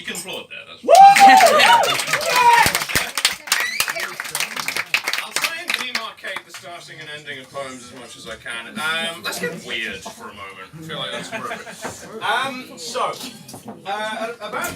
can applaud there. That's I'll try and demarcate the starting and ending of poems as much as I can. Let's get weird for a moment. I feel like that's appropriate. About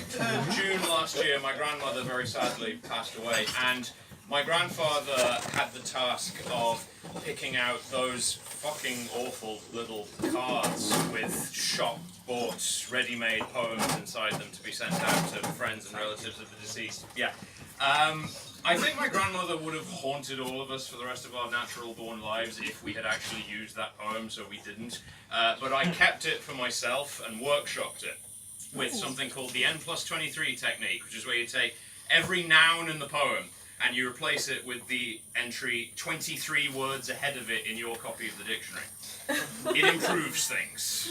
June last year, my grandmother very sadly passed away, and my grandfather had the task of picking out those fucking awful little cards with shop-bought, ready-made poems inside them to be sent out to friends and relatives of the deceased. Yeah. I think my grandmother would have haunted all of us for the rest of our natural-born lives if we had actually used that poem, so we didn't. But I kept it for myself and workshopped it with something called the N+23 technique, which is where you take every noun in the poem and you replace it with the entry 23 words ahead of it in your copy of the dictionary. It improves things.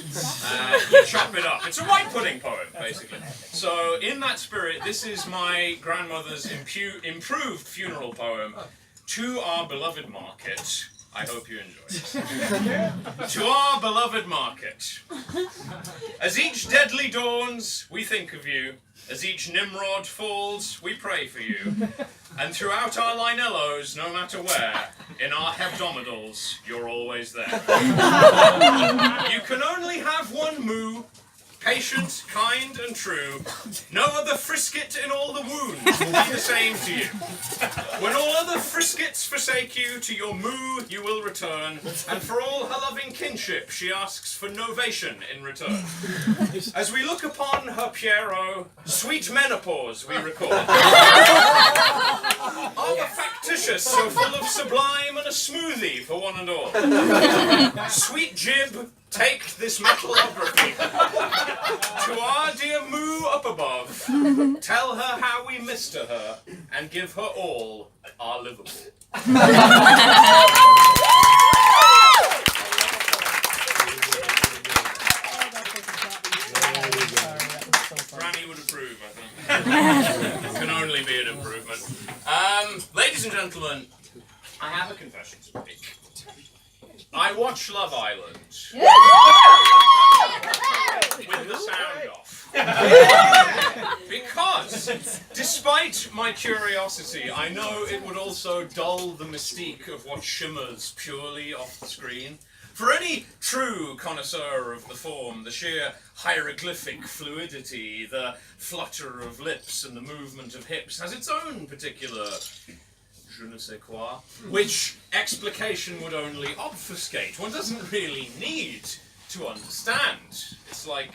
You chop it up. It's a white pudding poem, basically. So, in that spirit, this is my grandmother's improved funeral poem, To Our Beloved Market. I hope you enjoy it. To our beloved market. As each deadly dawns, we think of you. As each Nimrod falls, we pray for you. And throughout our linellos, no matter where, in our hebdomadals, you're always there. You can only have one moo, patient, kind, and true. No other frisket in all the wounds will be the same to you. When all other friskets forsake you, to your moo you will return, and for all her loving kinship, she asks for novation in return. As we look upon her Piero, sweet menopause we record. Are the factitious so full of sublime and a smoothie for one and all? Sweet Jib, take this metallography. To our dear moo up above, tell her how we mister her, and give her all our Liverpool. Granny would approve, I think. Can only be an improvement. Ladies and gentlemen, I have a confession to make. I watch Love Island with the sound off. Because, despite my curiosity, I know it would also dull the mystique of what shimmers purely off the screen. For any true connoisseur of the form, the sheer hieroglyphic fluidity, the flutter of lips and the movement of hips has its own particular je ne sais quoi, which explication would only obfuscate. One doesn't really need to understand. It's like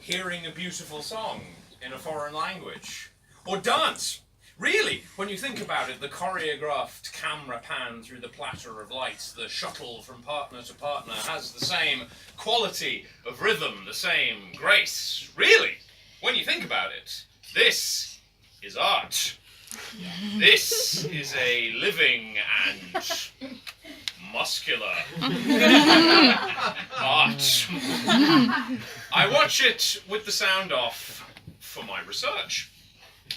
hearing a beautiful song in a foreign language. Or dance. Really, when you think about it, the choreographed camera pan through the platter of lights, the shuttle from partner to partner has the same quality of rhythm, the same grace. Really, when you think about it, this is art. This is a living and muscular art. I watch it with the sound off for my research.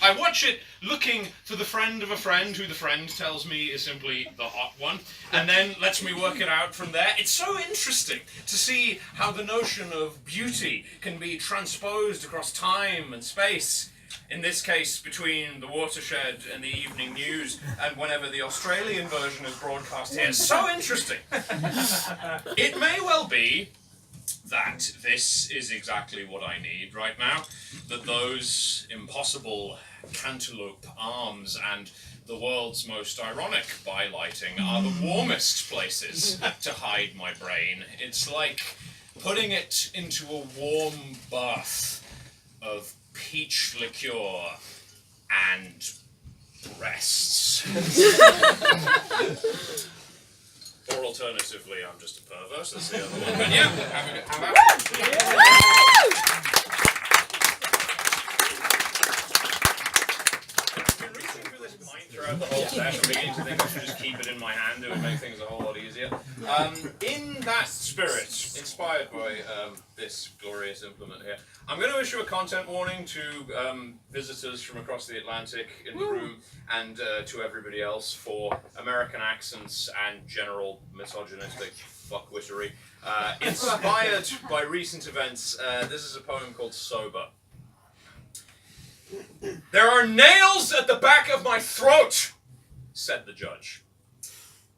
I watch it looking for the friend of a friend who the friend tells me is simply the hot one, and then lets me work it out from there. It's so interesting to see how the notion of beauty can be transposed across time and space. In this case, between the watershed and the evening news, and whenever the Australian version is broadcast here. So interesting. It may well be that this is exactly what I need right now. That those impossible cantaloupe arms and the world's most ironic bylighting are the warmest places to hide my brain. It's like putting it into a warm bath of peach liqueur and breasts. Or alternatively, I'm just a perverse. That's the other one. But yeah, how about I've been reaching for this pint throughout the whole session. I'm beginning to think I should just keep it in my hand. It would make things a whole lot easier. In that spirit, inspired by this glorious implement here, I'm going to issue a content warning to visitors from across the Atlantic in the room and to everybody else for American accents and general misogynistic fuckwittery. Inspired by recent events, this is a poem called Sober. "There are nails at the back of my throat," said the judge.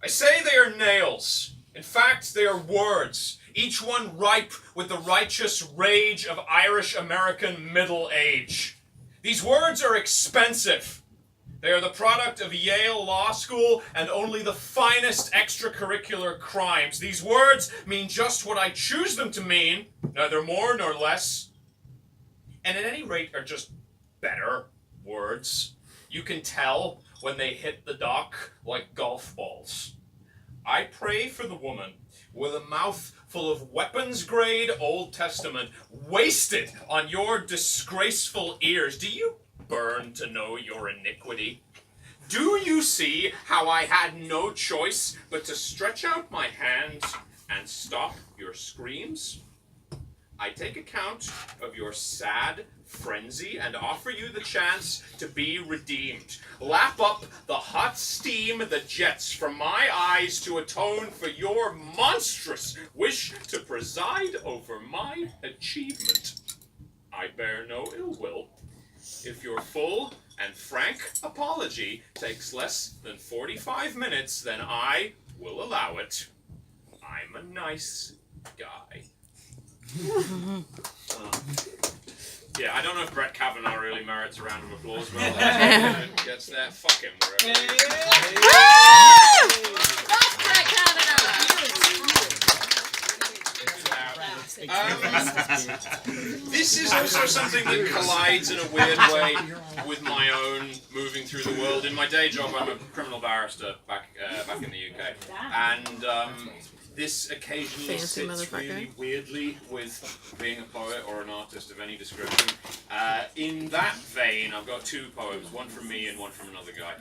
"I say they are nails. In fact, they are words, each one ripe with the righteous rage of Irish-American middle age. These words are expensive. They are the product of Yale Law School and only the finest extracurricular crimes. These words mean just what I choose them to mean, neither more nor less. And at any rate are just better words. You can tell when they hit the dock like golf balls. I pray for the woman with a mouth full of weapons-grade Old Testament wasted on your disgraceful ears. Do you burn to know your iniquity? Do you see how I had no choice but to stretch out my hand and stop your screams? I take account of your sad frenzy and offer you the chance to be redeemed. Lap up the hot steam that jets from my eyes to atone for your monstrous wish to preside over my achievement. I bear no ill will. If your full and frank apology takes less than 45 minutes, then I will allow it. I'm a nice guy." Yeah, I don't know if Brett Kavanaugh really merits a round of applause, but it gets there. Fuck him wherever he is. Love Brett Kavanaugh! This is also something that collides in a weird way with my own moving through the world. In my day job, I'm a criminal barrister back in the UK, and this occasionally sits really weirdly with being a poet or an artist of any description. In that vein, I've got two poems, one from me and one from another guy.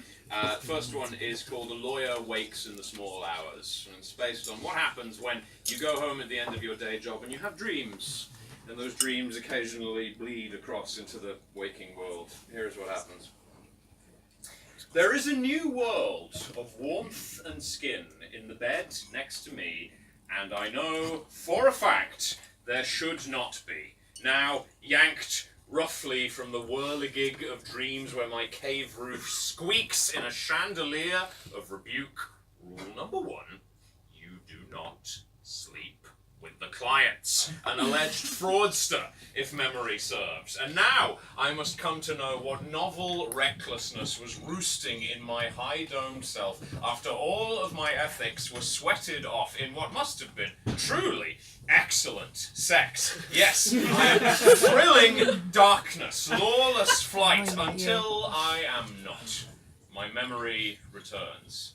First one is called "A Lawyer Wakes in the Small Hours," and it's based on what happens when you go home at the end of your day job and you have dreams, and those dreams occasionally bleed across into the waking world. Here's what happens. There is a new world of warmth and skin in the bed next to me, and I know for a fact there should not be. Now, yanked roughly from the whirligig of dreams where my cave roof squeaks in a chandelier of rebuke. Rule number one, you do not sleep with the clients. An alleged fraudster, if memory serves. And now I must come to know what novel recklessness was roosting in my high-domed self after all of my ethics were sweated off in what must have been truly excellent sex. Yes, thrilling darkness, lawless flight until I am not. My memory returns.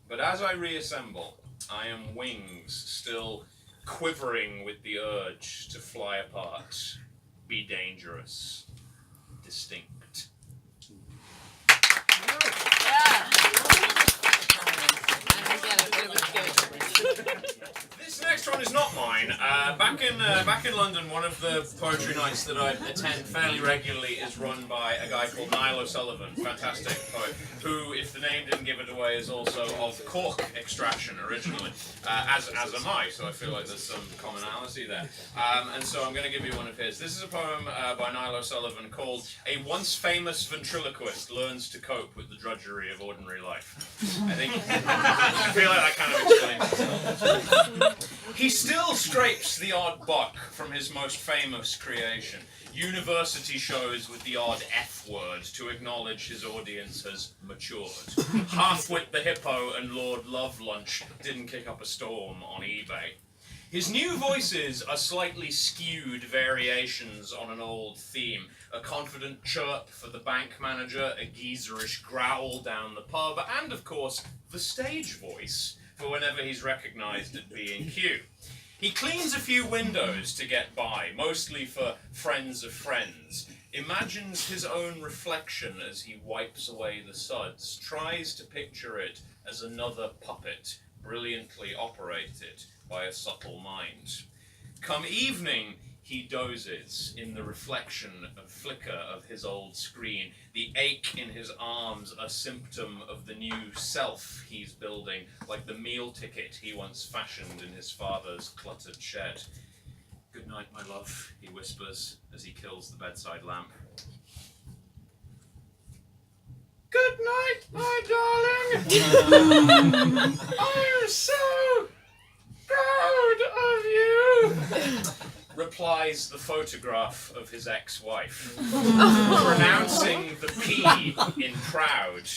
But as I reassemble, I am wings still quivering with the urge to fly apart, be dangerous, distinct. This next one is not mine. Back in London, one of the poetry nights that I attend fairly regularly is run by a guy called Niall OSullivan, fantastic poet, who, if the name didn't give it away, is also of Cork extraction originally, as am I, so I feel like there's some commonality there. And so I'm going to give you one of his. This is a poem by Niall OSullivan called "A Once Famous Ventriloquist Learns to Cope with the Drudgery of Ordinary Life." I feel like that kind of explains itself. He still scrapes the odd buck from his most famous creation. University shows with the odd F word to acknowledge his audience has matured. Half-wit the Hippo and Lord Love Lunch didn't kick up a storm on eBay. His new voices are slightly skewed variations on an old theme. A confident chirp for the bank manager, a geezerish growl down the pub, and of course, the stage voice for whenever he's recognised at B&Q. He cleans a few windows to get by, mostly for friends of friends, imagines his own reflection as he wipes away the suds, tries to picture it as another puppet, brilliantly operated by a subtle mind. Come evening, he dozes in the reflection of flicker of his old screen, the ache in his arms a symptom of the new self he's building, like the meal ticket he once fashioned in his father's cluttered shed. "Good night, my love," he whispers as he kills the bedside lamp. Good night, my darling. I'm so proud of you. Replies the photograph of his ex-wife, pronouncing the P in proud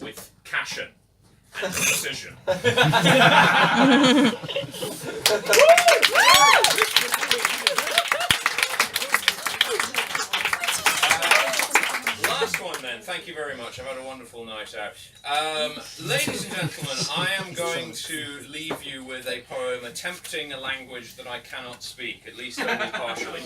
with passion and precision. Last one then. Thank you very much. I've had a wonderful night out. Ladies and gentlemen, I am going to leave you with a poem attempting a language that I cannot speak, at least only partially.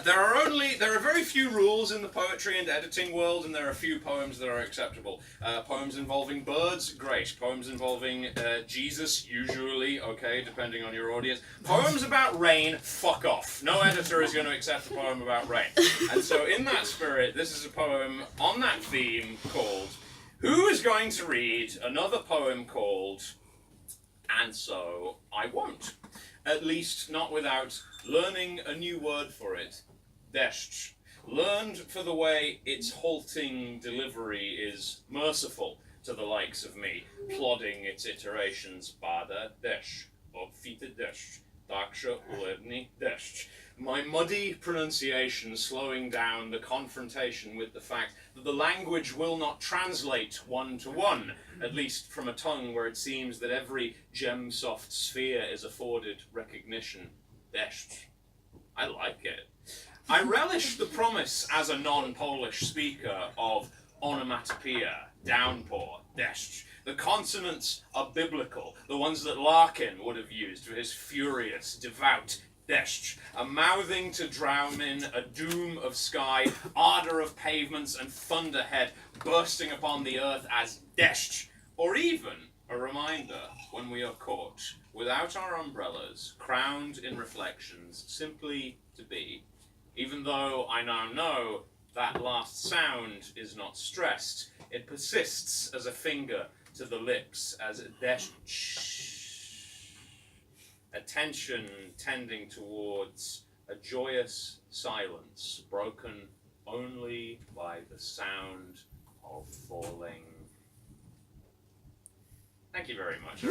There are very few rules in the poetry and editing world, and there are a few poems that are acceptable. Poems involving birds, great. Poems involving Jesus, usually, okay, depending on your audience. Poems about rain, fuck off. No editor is going to accept a poem about rain. And so in that spirit, this is a poem on that theme called Who is going to read another poem called And So I Won't? At least not without learning a new word for it. Desht. Learned for the way its halting delivery is merciful to the likes of me, plodding its iterations bada desh, obfite desh, daksha ulevni desh. My muddy pronunciation slowing down the confrontation with the fact that the language will not translate one-to-one, at least from a tongue where it seems that every gem-soft sphere is afforded recognition. Desht. I like it. I relish the promise as a non-Polish speaker of onomatopoeia, downpour, desht. The consonants are biblical, the ones that Larkin would have used for his furious, devout desht, a mouthing to drown in a doom of sky, ardour of pavements and thunderhead bursting upon the earth as desht, or even a reminder when we are caught, without our umbrellas, crowned in reflections, simply to be, even though I now know that last sound is not stressed, it persists as a finger to the lips as a desht. Attention tending towards a joyous silence broken only by the sound of falling. Thank you very much.